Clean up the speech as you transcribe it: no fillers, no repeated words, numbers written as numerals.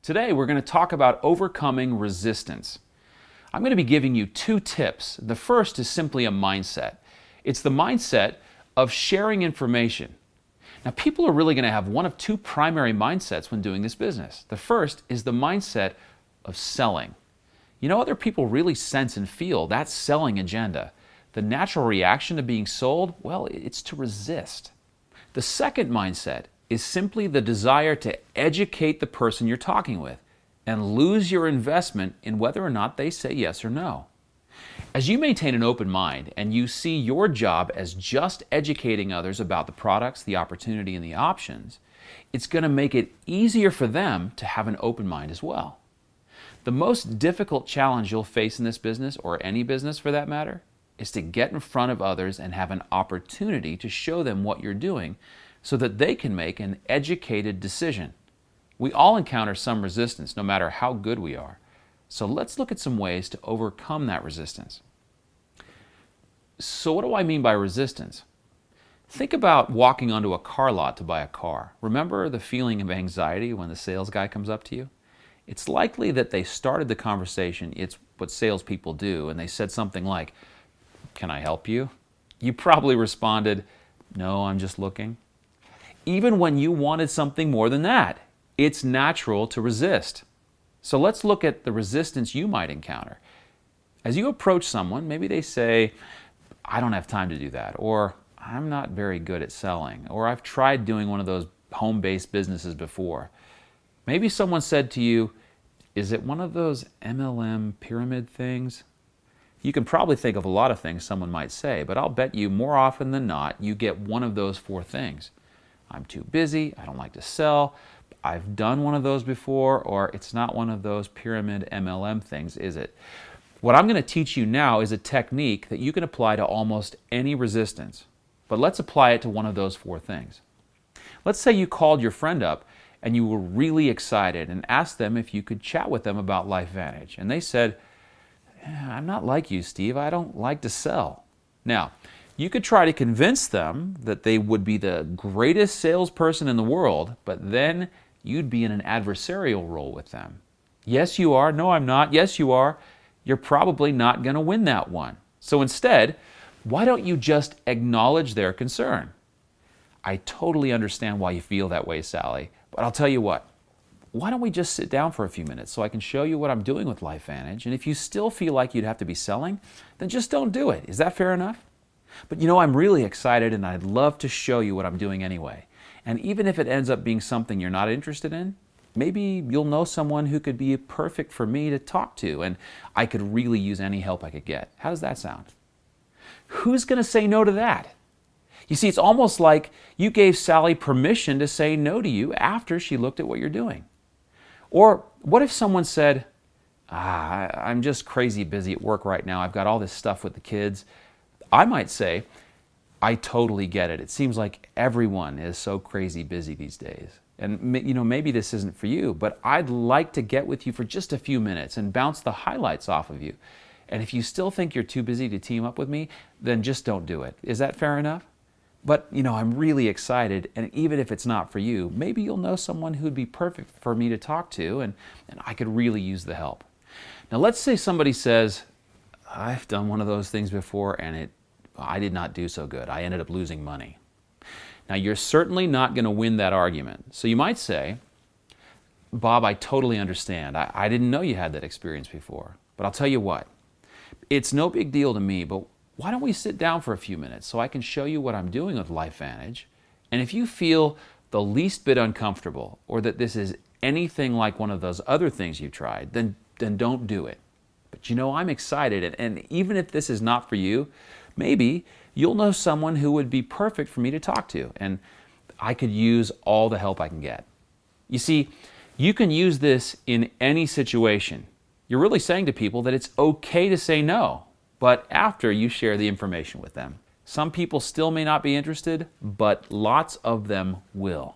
Today we're going to talk about overcoming resistance. I'm going to be giving you 2 tips. The first is simply a mindset. It's the mindset of sharing information. Now, people are really going to have one of 2 primary mindsets when doing this business. The first is the mindset of selling. You know, other people really sense and feel that selling agenda. The natural reaction to being sold, well, it's to resist. The second mindset is simply the desire to educate the person you're talking with and lose your investment in whether or not they say yes or no. As you maintain an open mind and you see your job as just educating others about the products, the opportunity, and the options, it's going to make it easier for them to have an open mind as well. The most difficult challenge you'll face in this business, or any business for that matter, is to get in front of others and have an opportunity to show them what you're doing so that they can make an educated decision. We all encounter some resistance, no matter how good we are. So let's look at some ways to overcome that resistance. So what do I mean by resistance? Think about walking onto a car lot to buy a car. Remember the feeling of anxiety when the sales guy comes up to you? It's likely that they started the conversation, it's what salespeople do, and they said something like, "Can I help you?" You probably responded, "No, I'm just looking." Even when you wanted something more than that, it's natural to resist. So let's look at the resistance you might encounter. As you approach someone, maybe they say, "I don't have time to do that," or "I'm not very good at selling," or "I've tried doing one of those home-based businesses before." Maybe someone said to you, "Is it one of those MLM pyramid things?" You can probably think of a lot of things someone might say, but I'll bet you more often than not, you get one of those 4 things. "I'm too busy," "I don't like to sell," "I've done one of those before," or "It's not one of those pyramid MLM things, is it?" What I'm going to teach you now is a technique that you can apply to almost any resistance, but let's apply it to one of those 4 things. Let's say you called your friend up and you were really excited and asked them if you could chat with them about Lifevantage, and they said, "I'm not like you, Steve. I don't like to sell." Now, you could try to convince them that they would be the greatest salesperson in the world, but then you'd be in an adversarial role with them. "Yes, you are." "No, I'm not." "Yes, you are." You're probably not going to win that one. So instead, why don't you just acknowledge their concern? "I totally understand why you feel that way, Sally, but I'll tell you what. Why don't we just sit down for a few minutes so I can show you what I'm doing with Lifevantage, and if you still feel like you'd have to be selling, then just don't do it. Is that fair enough? But you know, I'm really excited and I'd love to show you what I'm doing anyway. And even if it ends up being something you're not interested in, maybe you'll know someone who could be perfect for me to talk to, and I could really use any help I could get." How does that sound? Who's going to say no to that? You see, it's almost like you gave Sally permission to say no to you after she looked at what you're doing. Or what if someone said, "I'm just crazy busy at work right now. I've got all this stuff with the kids." I might say, "I totally get it. It seems like everyone is so crazy busy these days. And you know, maybe this isn't for you, but I'd like to get with you for just a few minutes and bounce the highlights off of you. And if you still think you're too busy to team up with me, then just don't do it. Is that fair enough? But you know, I'm really excited, and even if it's not for you, maybe you'll know someone who'd be perfect for me to talk to, and I could really use the help." Now let's say somebody says, "I've done one of those things before and I did not do so good. I ended up losing money." Now you're certainly not going to win that argument. So you might say, "Bob, I totally understand. I didn't know you had that experience before. But I'll tell you what, it's no big deal to me, but why don't we sit down for a few minutes so I can show you what I'm doing with Lifevantage? And if you feel the least bit uncomfortable, or that this is anything like one of those other things you tried, then don't do it. But you know, I'm excited, and even if this is not for you, maybe you'll know someone who would be perfect for me to talk to, and I could use all the help I can get." You see, you can use this in any situation. You're really saying to people that it's okay to say no, but after you share the information with them. Some people still may not be interested, but lots of them will.